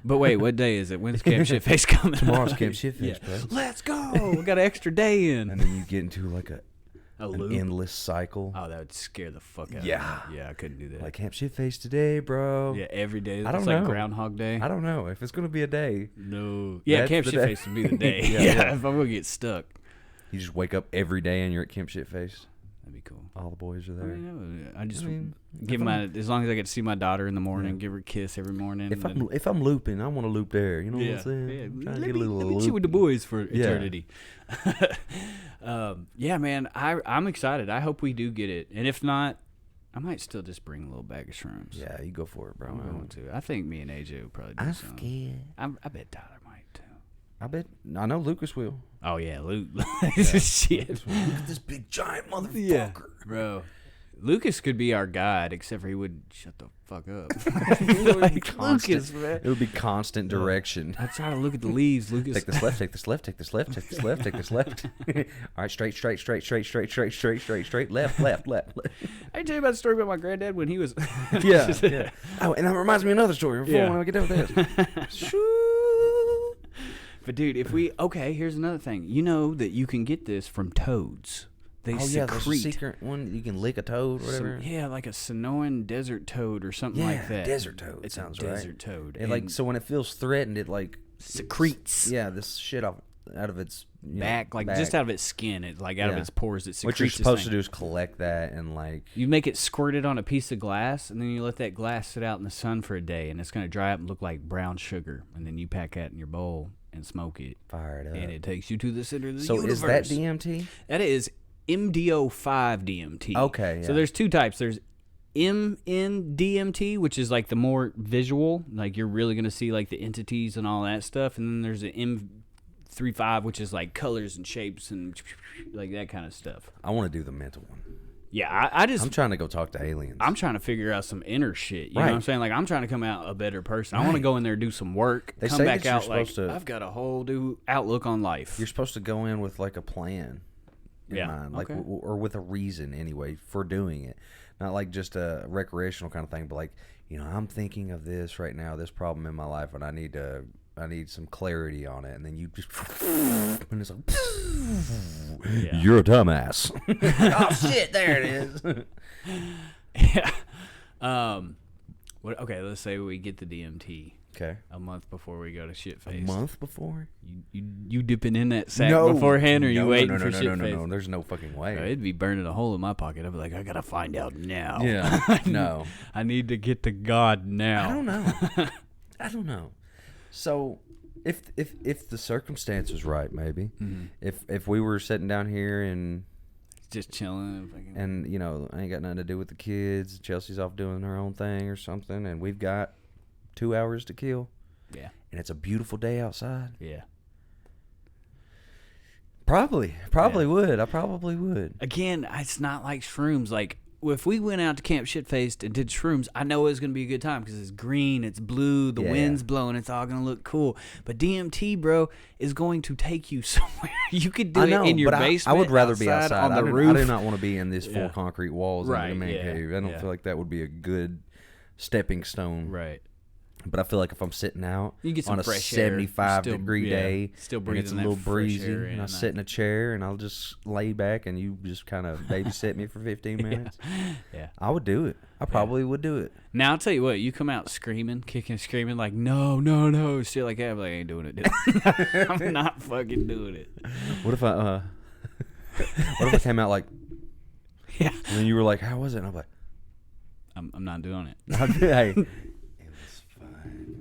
But wait, what day is it? When's Camp Shitface coming? Tomorrow's Camp Shitface, bro. Let's go. We got an extra day in. And then you get into like an loop. endless cycle. Oh, that would scare the fuck out of me. Yeah, I couldn't do that. Like Camp Shitface today, bro. Yeah, every day. I don't it's know. like Groundhog Day. I don't know if it's gonna be a day. No. Yeah, Camp the day. Shitface would be the day. Yeah. If I'm gonna get stuck. You just wake up every day and you're at Camp Shitface. That'd be cool. All the boys are there. I just give as long as I get to see my daughter in the morning, give her a kiss every morning. If I'm looping, I want to loop there. You know what I'm saying? Yeah. Trying to Let get a little me chill with the boys for eternity. Yeah, man, I'm excited. I hope we do get it, and if not, I might still just bring a little bag of shrooms. Yeah, you go for it, bro. I'm going to. I think me and AJ will probably do I'm something. scared. I bet Tyler might too. I know Lucas will. Oh yeah, Luke. Shit. Look at this big giant motherfucker. Yeah, bro. Lucas could be our guide, except for he would shut the fuck up. Like Lucas, man. It would be constant direction. I try to look at the leaves, Lucas. Take this left, take this left, take this left, take this left, take this left. All right, straight, left. I tell you about the story about my granddad when he was. Yeah. Oh, and that reminds me of another story before when I get done with this. But dude, here's another thing. You know that you can get this from toads. They there's a secrete. secret one. You can lick a toad or whatever. Like a Sonoran desert toad or something like that. Desert toad. It's sounds a right. desert toad. And so when it feels threatened, it like secretes. This shit out of its back, just out of its skin. It out of its pores. It secretes. What you're supposed to do is collect that and like. You make it squirted on a piece of glass, and then you let that glass sit out in the sun for a day, and it's going to dry up and look like brown sugar, and then you pack that in your bowl and smoke it. Fire it up. And it takes you to the center of the universe. So is that DMT? That is MDO5 DMT. Okay. Yeah. So there's two types. There's MNDMT, which is like the more visual, like you're really going to see like the entities and all that stuff. And then there's the M35, which is like colors and shapes and like that kind of stuff. I want to do the mental one. Yeah, I'm trying to go talk to aliens. I'm trying to figure out some inner shit. You know what I'm saying? Like, I'm trying to come out a better person. I want to go in there, do some work, come back out like, I've got a whole new outlook on life. You're supposed to go in with like a plan in mind, like or with a reason anyway for doing it. Not like just a recreational kind of thing, but like, I'm thinking of this right now, this problem in my life, and I need some clarity on it, and then you just and it's like you're a dumbass. Oh shit, there it is. Yeah. Okay, let's say we get the DMT. Okay. A month before we go to Shitface. A month before? You dipping in that sack beforehand, or you waiting for Shitface? No, there's no fucking way. It'd be burning a hole in my pocket. I'd be like, I gotta find out now. Yeah. No. I need to get to God now. I don't know. So, if the circumstance was right, maybe if we were sitting down here and just chilling, and I ain't got nothing to do with the kids. Chelsea's off doing her own thing or something, and we've got 2 hours to kill. Yeah, and it's a beautiful day outside. Yeah, probably would. I probably would. Again, it's not like shrooms. Like, if we went out to Camp Shitfaced and did shrooms, I know it's going to be a good time because it's green, it's blue, the wind's blowing, it's all going to look cool. But DMT, bro, is going to take you somewhere. You could do it in your basement. I would rather be outside. On the roof. I do not want to be in these four concrete walls in the man cave. I don't feel like that would be a good stepping stone. Right. But I feel like if I'm sitting out you get some on a fresh 75-degree day, still and it's a little breezy, and I sit in a chair and I'll just lay back and you just kind of babysit me for 15 minutes. Yeah. I would do it. I probably would do it. Now, I'll tell you what, you come out screaming, kicking, screaming, like, no, shit like that, I'm like, I ain't doing it, dude. I'm not fucking doing it. What if I came out like, and then you were like, how was it? And I'm like, I'm not doing it. Hey.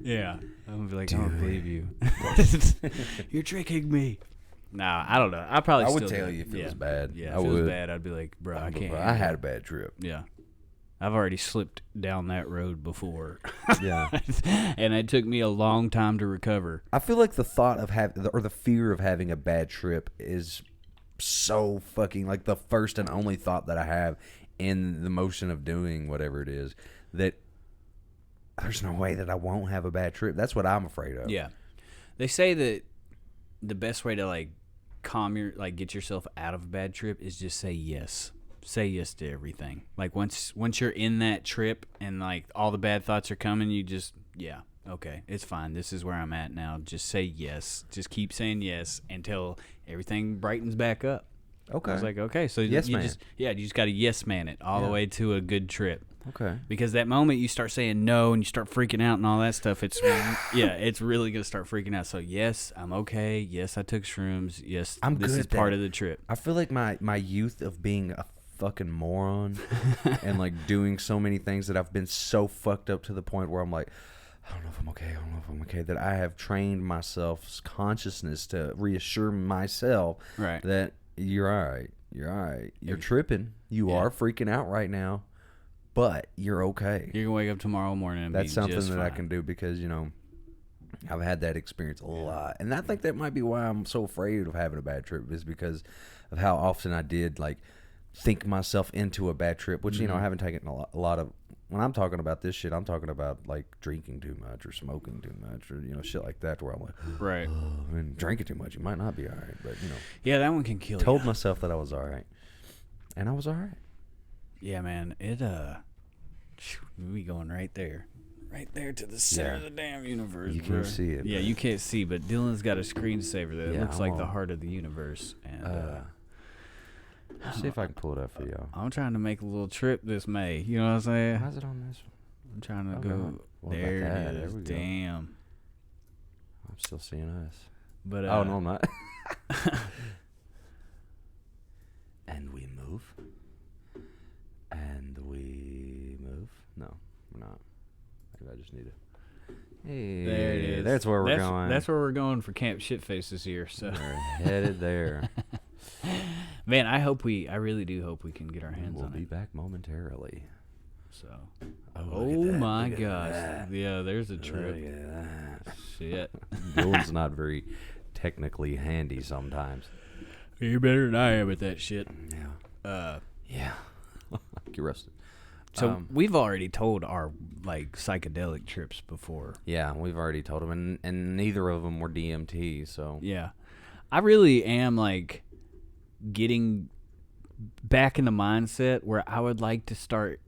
Yeah. I'm going to be like, I don't believe you. You're tricking me. Nah, I don't know. I would tell you if it was bad. Yeah, if it was bad, I'd be like, bro, I can't. I had a bad trip. Yeah. I've already slipped down that road before. Yeah. And it took me a long time to recover. I feel like the thought of the fear of having a bad trip is so fucking like the first and only thought that I have in the motion of doing whatever it is, that there's no way that I won't have a bad trip. That's what I'm afraid of. Yeah. They say that the best way to like get yourself out of a bad trip is just say yes. Say yes to everything. Like once you're in that trip and like all the bad thoughts are coming, you just okay, it's fine. This is where I'm at now. Just say yes. Just keep saying yes until everything brightens back up. Okay. I was like, okay, so yes, you man. you just got to yes man it all the way to a good trip. Okay. Because that moment you start saying no and you start freaking out and all that stuff, it's it's really gonna start freaking out. So yes, I'm okay. Yes, I took shrooms. Yes, this is part of the trip. I feel like my youth of being a fucking moron and like doing so many things that I've been so fucked up to the point where I'm like, I don't know if I'm okay. I don't know if I'm okay. That I have trained myself's consciousness to reassure myself that you're all right. You're all right. You're tripping. You are freaking out right now, but you're okay. You're gonna wake up tomorrow morning and that's be something just that fine. I can do because I've had that experience a lot, and I think that might be why I'm so afraid of having a bad trip is because of how often I did like think myself into a bad trip, which I haven't taken a lot of. When I'm talking about this shit, I'm talking about like drinking too much or smoking too much or shit like that, where I'm like, right, and drinking too much, you might not be all right, but yeah, that one can kill you. Told myself that I was all right, and I was all right. Yeah, man, we going right there to the center of the damn universe. You can't see it. Yeah, you can't see, but Dylan's got a screensaver that looks like the on. heart of the universe, and. Let's see if I can pull it up for y'all. I'm trying to make a little trip this May. You know what I'm saying? How's it on this one? I'm trying to Okay. go. What about There that? it There is. we go. Damn. I'm still seeing us. But oh, no, I'm not. And we move. And we move. No, we're not. Maybe I just need to. Hey, there it is. That's where we're going. That's where we're going for Camp Shitface this year. So we're headed there. Man, I really do hope we can get our hands on it. We'll be back momentarily. So, oh my gosh, yeah, there's a trip. Look at that. Shit, Dylan's not very technically handy sometimes. You're better than I am at that shit. Yeah. Yeah. Get rusted. So we've already told our like psychedelic trips before. Yeah, we've already told them, and neither of them were DMT. So yeah, I really am like getting back in the mindset where I would like to start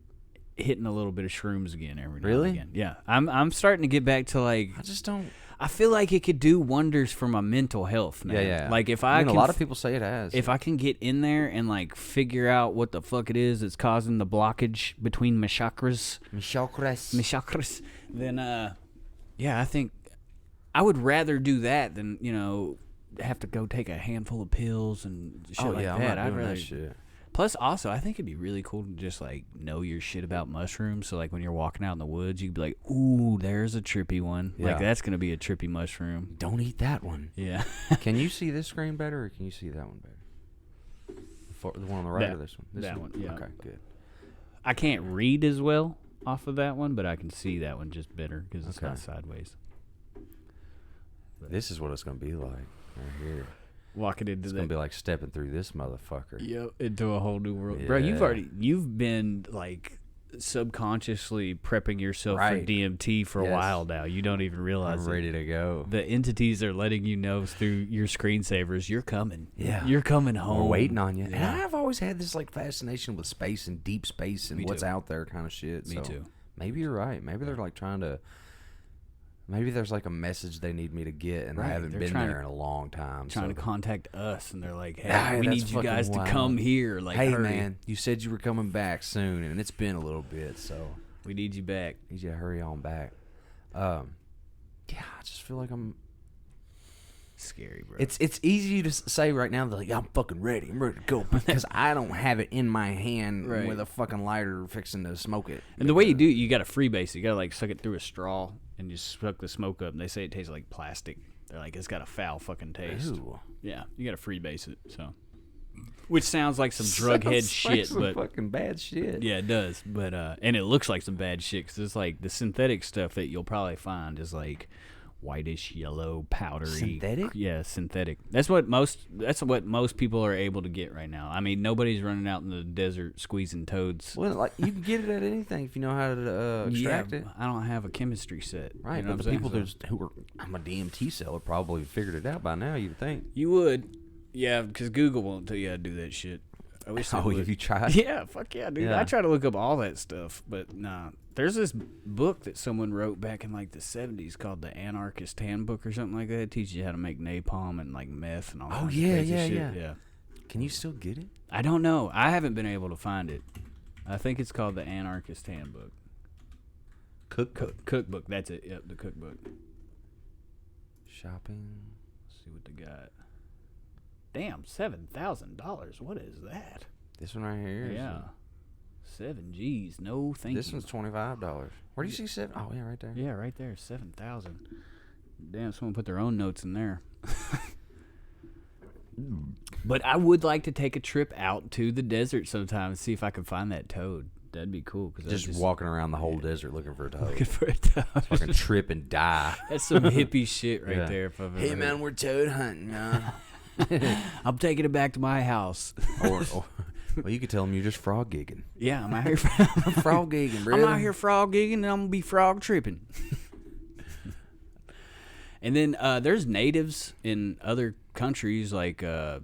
hitting a little bit of shrooms again every now and again. Yeah, I'm starting to get back to like. I just don't. I feel like it could do wonders for my mental health, man. Yeah. Like if I mean, a lot of people say it has. If I can get in there and like figure out what the fuck it is that's causing the blockage between my chakras, then yeah, I think I would rather do that than have to go take a handful of pills and shit like that. I'm not I'd doing rather. that shit. Plus, also, I think it'd be really cool to just, like, know your shit about mushrooms. So, like, when you're walking out in the woods, you could be like, ooh, there's a trippy one. Yeah. Like, that's going to be a trippy mushroom. Don't eat that one. Yeah. Can you see this screen better, or can you see that one better? The one on the right or this one? This that one, yeah. Okay, good. I can't read as well off of that one, but I can see that one just better because it's not sideways. This is what it's going to be like right here. Walking into It's going to be like stepping through this motherfucker. Yep, into a whole new world. Yeah. Bro, you've been, like, subconsciously prepping yourself for DMT for a while now. You don't even realize I'm ready to go. The entities are letting you know through your screensavers, you're coming. Yeah. You're coming home. We're waiting on you. Yeah. And I've always had this like fascination with space and deep space and what's out there kind of shit. Me too. Maybe you're right. Maybe they're like trying to. Maybe there's like a message they need me to get, and I haven't been there in a long time. Trying to contact us, and they're like, "Hey, we need you guys to come here." Like, hey, hurry. man, you said you were coming back soon, and it's been a little bit, so we need you back. Need you to hurry on back. Yeah, I just feel like I'm scary, bro. It's easy to say right now that like I'm fucking ready. I'm ready to go because I don't have it in my hand with a fucking lighter fixing to smoke it. And the way you do it, you got to freebase it. You got to like suck it through a straw and just suck the smoke up. And they say it tastes like plastic. They're like, it's got a foul fucking taste. Ooh. Yeah, you got to freebase it. So, which sounds like some drug head shit, some but fucking bad shit. Yeah, it does. But and it looks like some bad shit because it's like the synthetic stuff that you'll probably find is like whitish yellow powdery Synthetic? Yeah, synthetic. That's what most people are able to get right now. I mean, nobody's running out in the desert squeezing toads. Well, like you can get it at anything if you know how to extract it. I don't have a chemistry set. Right, you know but the people who are, I'm a DMT seller, probably figured it out by now, you'd think. You would. Yeah, because Google won't tell you how to do that shit. I wish they would. Have you tried? Yeah, fuck yeah, dude. Yeah. I try to look up all that stuff, but nah. There's this book that someone wrote back in like the 70s called The Anarchist Handbook or something like that. It teaches you how to make napalm and like meth and all kinds of crazy shit. Yeah. Can you still get it? I don't know. I haven't been able to find it. I think it's called The Anarchist Handbook. Cookbook. That's it. Yep, the cookbook. Shopping. Let's see what they got. Damn, $7,000. What is that? This one right here. Yeah. 7 G's. No, thank you. This one's $25. Where do you see 7? Oh, yeah, right there. Yeah, right there. 7,000. Damn, someone put their own notes in there. But I would like to take a trip out to the desert sometime and see if I can find that toad. That'd be cool. Cause just walking around the whole desert looking for a toad. Looking for a toad. Fucking trip and die. That's some hippie shit right there. If I've Hey, ever man, heard. we're toad hunting, man. I'm taking it back to my house. or, well, you could tell them you're just frog gigging. Yeah, I'm out here. Frog gigging, bro. I'm out here frog gigging, and I'm gonna be frog tripping. And then there's natives in other countries, like where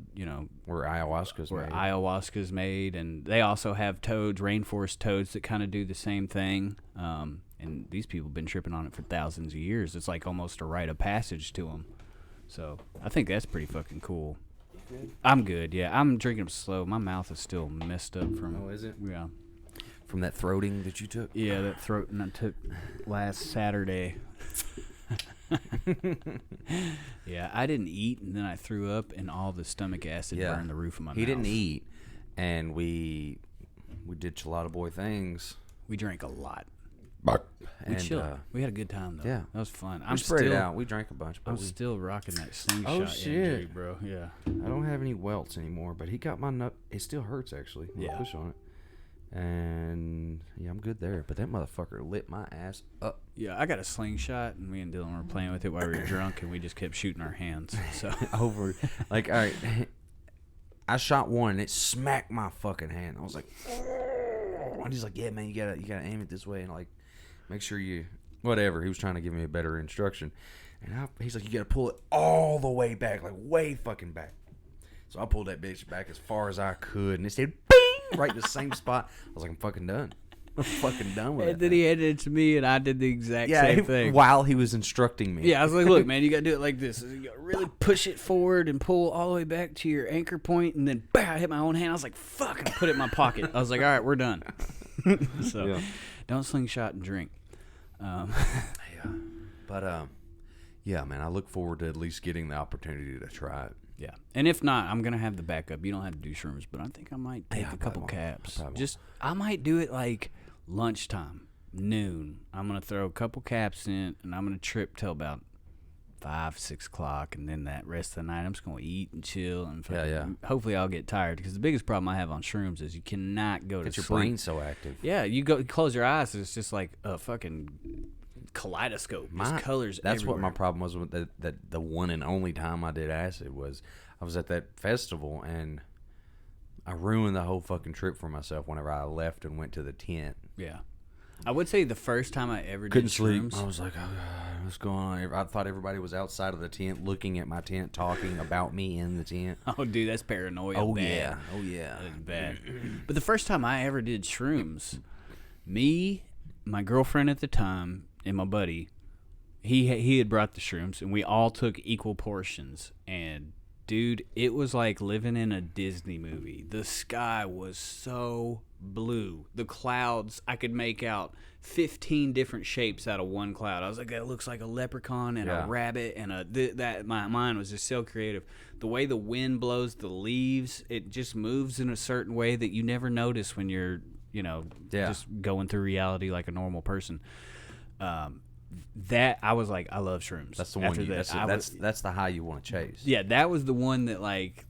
ayahuasca's made, and they also have toads, rainforest toads, that kind of do the same thing. And these people have been tripping on it for thousands of years. It's like almost a rite of passage to them. So I think that's pretty fucking cool. Good? I'm good, yeah. I'm drinking them slow. My mouth is still messed up from... Oh, is it? Yeah. From that throating that you took? Yeah, that throating I took last Saturday. Yeah, I didn't eat, and then I threw up, and all the stomach acid burned the roof of my mouth. He didn't eat, and we did Chelada boy things. We drank a lot. And, we chilled. We had a good time, though. Yeah. That was fun. We spread it out. We drank a bunch. But I'm still rocking that slingshot injury, bro. Yeah. I don't have any welts anymore, but he got my nut. It still hurts, actually. When I push on it. And, yeah, I'm good there. But that motherfucker lit my ass up. Yeah, I got a slingshot, and me and Dylan were playing with it while we were drunk, and we just kept shooting our hands. So Over. Like, all right. I shot one, and it smacked my fucking hand. I was like, oh. And he's like, yeah, man, you gotta aim it this way. And, like, make sure you, whatever. He was trying to give me a better instruction. And he's like, you got to pull it all the way back, like way fucking back. So I pulled that bitch back as far as I could. And it stayed bing, right in the same spot. I was like, I'm fucking done. I'm fucking done with it. And then he handed it to me, and I did the exact same thing. While he was instructing me. Yeah, I was like, look, man, you got to do it like this. You got to really push it forward and pull all the way back to your anchor point, and then, bah, I hit my own hand. I was like, fuck, and put it in my pocket. I was like, all right, we're done. So don't slingshot and drink. Yeah. But, yeah, man, I look forward to at least getting the opportunity to try it. Yeah. And if not, I'm going to have the backup. You don't have to do shrooms, but I think I might take a couple caps. I might do it like lunchtime, noon. I'm going to throw a couple caps in, and I'm going to trip till about 5, 6 o'clock, and then that rest of the night I'm just going to eat and chill. And hopefully I'll get tired, because the biggest problem I have on shrooms is you cannot go to sleep. Your brain's so active. Yeah, you close your eyes, and it's just like a fucking kaleidoscope. There's colors That's everywhere. what my problem was with the one and only time I did acid was I was at that festival, and I ruined the whole fucking trip for myself whenever I left and went to the tent. Yeah. I would say the first time I ever couldn't did sleep. shrooms, I was like, oh God, what's going on? I thought everybody was outside of the tent looking at my tent, talking about me in the tent. Oh, dude, that's paranoia. Oh, bad. yeah. Oh, yeah. That is bad. But the first time I ever did shrooms, me, my girlfriend at the time, and my buddy, he had brought the shrooms, and we all took equal portions. And, dude, it was like living in a Disney movie. The sky was so blue. The clouds, I could make out 15 different shapes out of one cloud. I was like, that looks like a leprechaun and a rabbit, and my mind was just so creative. The way the wind blows the leaves, it just moves in a certain way that you never notice when you're, just going through reality like a normal person. That I was like, I love shrooms. That's the one. That's the high you want to chase. Yeah, that was the one that like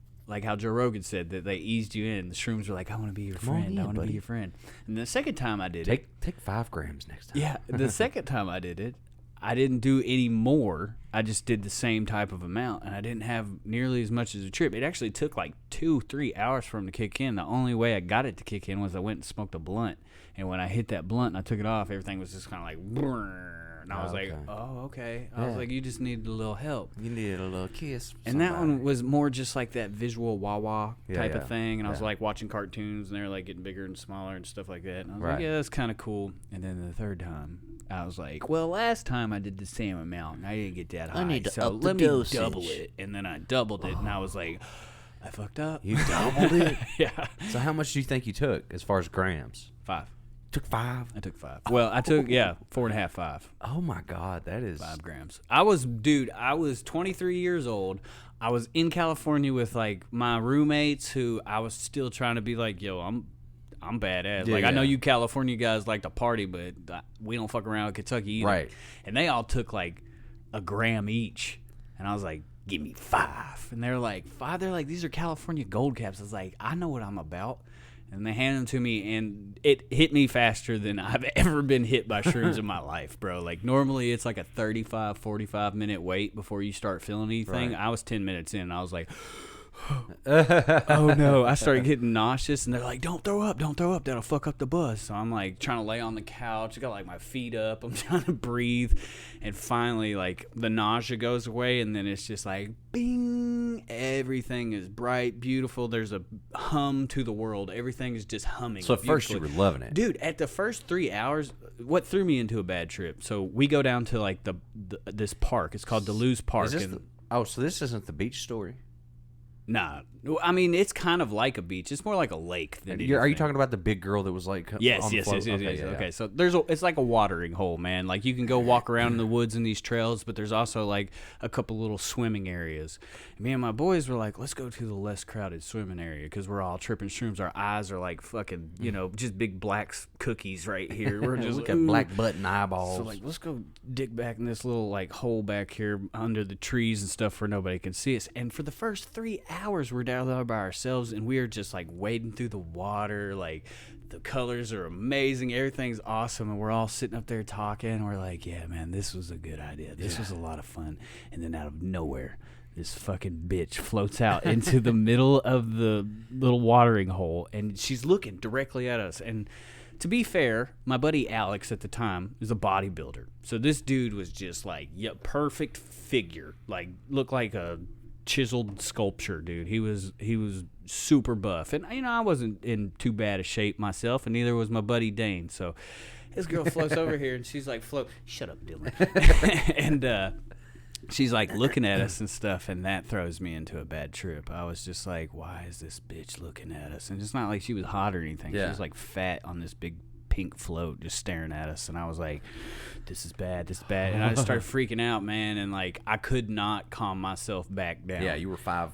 how Joe Rogan said that they eased you in. The shrooms were like, I want to be your friend. I want to be your friend. And the second time I did take 5 grams next time. Yeah, the second time I did it, I didn't do any more. I just did the same type of amount, and I didn't have nearly as much as a trip. It actually took like 2-3 hours for him to kick in. The only way I got it to kick in was I went and smoked a blunt, and when I hit that blunt and I took it off, everything was just kind of like, brrr, and I was like, oh, okay. I was like, you just needed a little help. You needed a little kiss. And that one was more just like that visual wah-wah type of thing, and I was like watching cartoons, and they were like getting bigger and smaller and stuff like that, and I was like, yeah, that's kind of cool. And then the third time, I was like, well, last time I did the same amount, and I didn't get that high, so let me double it. And then I doubled it, and I was like, I fucked up. You doubled it? Yeah. So how much do you think you took as far as grams? 5. Took 5? I took 5. Well, I took, 4.5, 5. Oh, my God. That is... 5 grams. I was 23 years old. I was in California with, like, my roommates who I was still trying to be like, yo, I'm badass. Yeah, I know you California guys like to party, but we don't fuck around with Kentucky either. Right. And they all took like a gram each. And I was like, give me 5. And they're like, 5? They're like, these are California gold caps. I was like, I know what I'm about. And they handed them to me, and it hit me faster than I've ever been hit by shrooms in my life, bro. Like, normally it's like a 35, 45-minute wait before you start feeling anything. Right. I was 10 minutes in, and I was like... oh no, I started getting nauseous, and they're like, don't throw up, that'll fuck up the bus. So I'm like trying to lay on the couch, I got like my feet up, I'm trying to breathe, and finally like the nausea goes away, and then it's just like bing, everything is bright, beautiful, there's a hum to the world, everything is just humming. So at first you were loving it, dude. At the first 3 hours, what threw me into a bad trip, so we go down to like this park, it's called Duluth Park. So this isn't the beach story? Nah, I mean, it's kind of like a beach. It's more like a lake than anything. Are you talking about the big girl that was like yes. Okay, okay, so it's like a watering hole, man. Like you can go walk around in the woods in these trails, but there's also like a couple little swimming areas. And me and my boys were like, let's go to the less crowded swimming area because we're all tripping shrooms. Our eyes are like fucking, just big black cookies right here. We're just look at black button eyeballs. So like, let's go dig back in this little like hole back here under the trees and stuff where nobody can see us. And for the first 3 hours, we're down there by ourselves, and we are just like wading through the water. Like the colors are amazing, everything's awesome, and we're all sitting up there talking. We're like, yeah, man, this was a good idea. This was a lot of fun. And then out of nowhere, this fucking bitch floats out into the middle of the little watering hole, and she's looking directly at us. And to be fair, my buddy Alex at the time was a bodybuilder, so this dude was just like, perfect figure, like looked like a chiseled sculpture, dude. He was super buff, and I wasn't in too bad a shape myself, and neither was my buddy Dane. So this girl floats over here, and she's like, shut up, Dylan. And she's like looking at us and stuff, and that throws me into a bad trip. I was just like, why is this bitch looking at us? And it's not like she was hot or anything. She was like fat on this big pink float just staring at us, and I was like, this is bad, and I just started freaking out, man, and like I could not calm myself back down. Yeah, you were five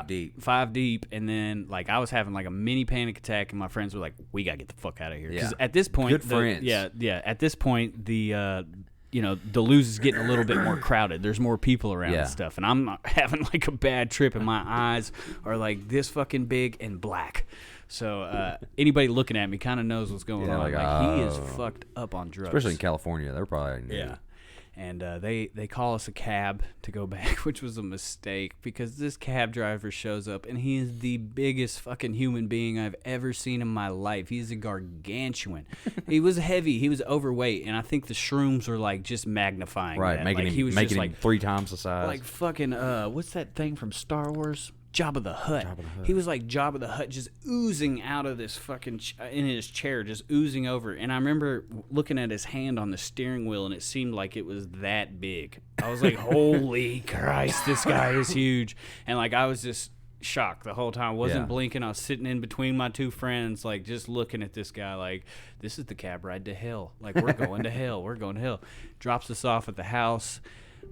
deep, and then like I was having like a mini panic attack, and my friends were like, we gotta get the fuck out of here, because at this point, good friends. At this point, the Duluth is getting a little bit more crowded. There's more people around and stuff, and I'm not having like a bad trip, and my eyes are like this fucking big and black. So anybody looking at me kind of knows what's going on. Like he is fucked up on drugs. Especially in California, they're probably new. Yeah. And they call us a cab to go back, which was a mistake because this cab driver shows up, and he is the biggest fucking human being I've ever seen in my life. He's a gargantuan. He was heavy. He was overweight, and I think the shrooms were like just magnifying that. making him 3 times the size. Like fucking what's that thing from Star Wars? Jabba the Hutt. He was like Jabba the Hutt, just oozing out of this fucking in his chair, just oozing over. And I remember looking at his hand on the steering wheel, and it seemed like it was that big. I was like, "Holy Christ, this guy is huge!" And like I was just shocked the whole time. Wasn't blinking. I was sitting in between my 2 friends, like just looking at this guy, like this is the cab ride to hell. Like we're going to hell. We're going to hell. Drops us off at the house.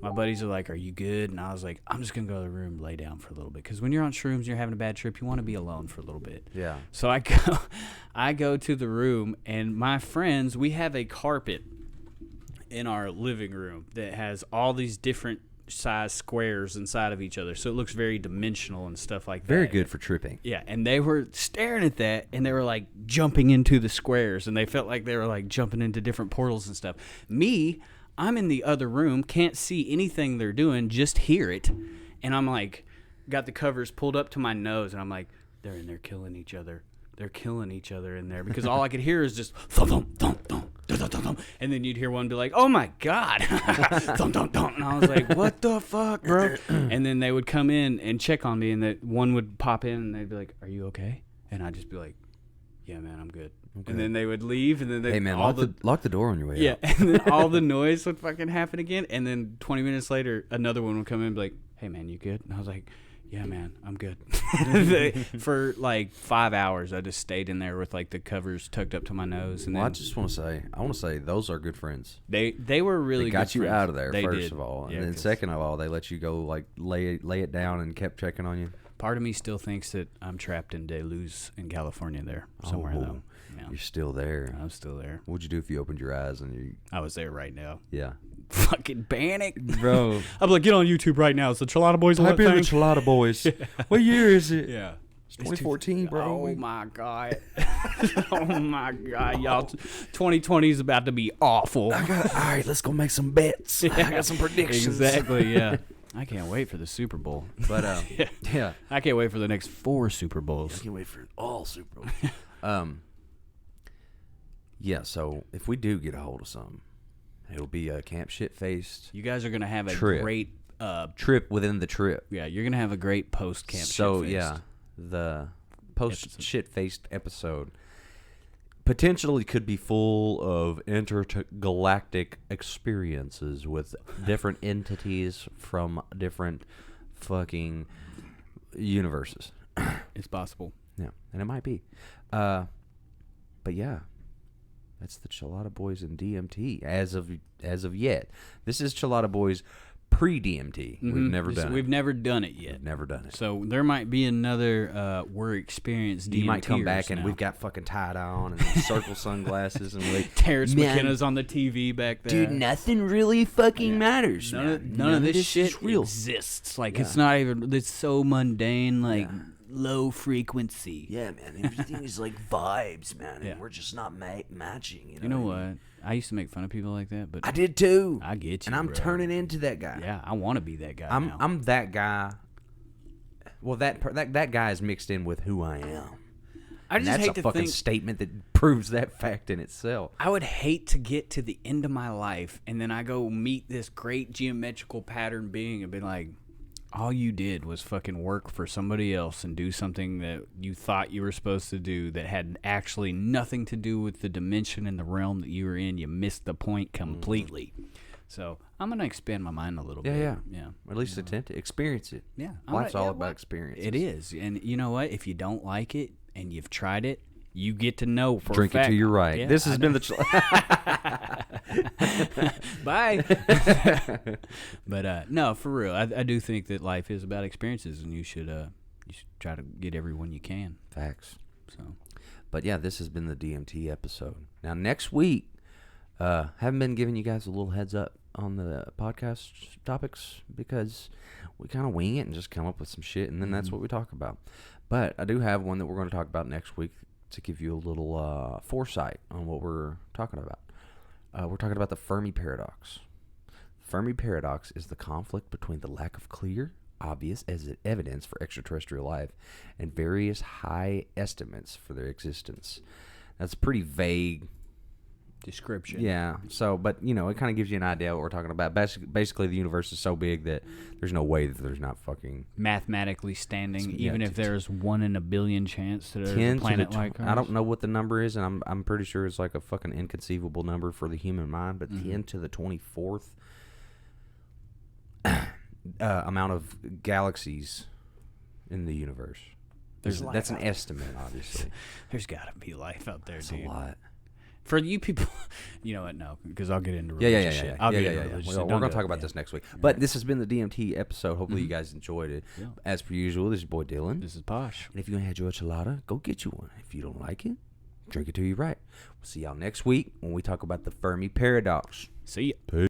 My buddies are like, are you good? And I was like, I'm just going to go to the room, lay down for a little bit. Because when you're on shrooms, you're having a bad trip, you want to be alone for a little bit. Yeah. So I go to the room, and my friends, we have a carpet in our living room that has all these different size squares inside of each other. So it looks very dimensional and stuff like that. Very good for tripping. Yeah. And they were staring at that, and they were like jumping into the squares, and they felt like they were like jumping into different portals and stuff. Me, I'm in the other room, can't see anything they're doing, just hear it. And I'm like, got the covers pulled up to my nose, and I'm like, they're in there killing each other. They're killing each other in there, because all I could hear is just thump, thump, thump, thump, thump, thump, thump. And then you'd hear one be like, oh my God. Thump, thump, thump. And I was like, what the fuck, bro? And then they would come in and check on me, and that one would pop in, and they'd be like, are you okay? And I'd just be like, yeah, man, I'm good. Okay. And then they would leave, and then they hey man, lock the door on your way yeah, out. and then all the noise would fucking happen again. And then 20 minutes later, another one would come in and be like, hey man, you good? And I was like, yeah, man, I'm good. For like 5 hours, I just stayed in there with like the covers tucked up to my nose. And well, then I just want to say, those are good friends. They were really they got good you friends. out of there they first did. of all, yeah, and then second of all, they let you go like lay it down and kept checking on you. Part of me still thinks that I'm trapped in Deluz in California there somewhere though. Yeah. You're still there. I'm still there. What'd you do if you opened your eyes and you? I was there right now. Yeah. Fucking panic, bro. I'm like, get on YouTube right now. It's the Chelada Boys. Type in the Chelada Boys. What year is it? Yeah. It's 2014, bro. Oh my God. Oh my God, y'all. 2020 is about to be awful. All right, let's go make some bets. Yeah. I got some predictions. Exactly, yeah. I can't wait for the Super Bowl. But yeah. I can't wait for the next 4 Super Bowls. I can't wait for all Super Bowls. Yeah, so if we do get a hold of something, it'll be a Camp Shit-Faced You guys are going to have a trip. great trip within the trip. yeah, you're going to have a great post-camp So, Shit-Faced. yeah, the post-Shit-Faced episode potentially could be full of intergalactic experiences with different entities from different fucking universes. It's possible. Yeah, and it might be. But yeah, that's the Chelada Boys and DMT as of yet. This is Chelada Boys pre-DMT. Mm-hmm. We've never done it. We've never done it yet. We've never done it. So there might be another we're experienced DMTers. You might come back and now. we've got fucking tie-dye on and circle sunglasses and like Terrence McKenna's on the TV back there. Dude, nothing really fucking matters. None of this shit is real. exists. Like it's not even. It's so mundane. Like low frequency. Yeah, man. Everything is like vibes, man. Yeah. And we're just not matching. You know what? I used to make fun of people like that, but I did too. I get you, and I'm bro. turning into that guy. Yeah, I want to be that guy. now. I'm that guy. Well, that guy is mixed in with who I am. I just that's hate a to fucking think. statement that proves that fact in itself. I would hate to get to the end of my life and then I go meet this great geometrical pattern being and be like, all you did was fucking work for somebody else and do something that you thought you were supposed to do that had actually nothing to do with the dimension and the realm that you were in. You missed the point completely. So I'm going to expand my mind a little bit. Yeah. Or at least attempt to experience it. Yeah. Life's all about experience. It is. And you know what? If you don't like it and you've tried it, you get to know for Drink a fact. it till you're right. Yeah, this has been the... Bye. But no, for real, I do think that life is about experiences, and you should try to get every one you can. Facts. So, but yeah, this has been the DMT episode. Now next week, haven't been giving you guys a little heads up on the podcast topics because we kind of wing it and just come up with some shit, and then that's what we talk about. But I do have one that we're going to talk about next week to give you a little foresight on what we're talking about. We're talking about the Fermi paradox. Fermi paradox is the conflict between the lack of clear, obvious evidence for extraterrestrial life and various high estimates for their existence. That's pretty vague description. Yeah. So, but you know, it kind of gives you an idea of what we're talking about. Basically, the universe is so big that there's no way that there's not fucking mathematically standing, even if there's 1 in a billion chance that there's a planet like ours. I don't know what the number is, and I'm pretty sure it's like a fucking inconceivable number for the human mind, but 10 to the 24th amount of galaxies in the universe. That's an estimate, obviously. There's got to be life out there, That's dude. a lot. For you people, you know what? No, because I'll get into religious shit. I'll get into religious shit. We're going to talk about this next week. But this has been the DMT episode. Hopefully you guys enjoyed it. Yeah. As per usual, this is your boy Dylan. This is Posh. And if you ain't had your chelada, go get you one. If you don't like it, drink it till you're right. We'll see y'all next week when we talk about the Fermi paradox. See ya. Peace.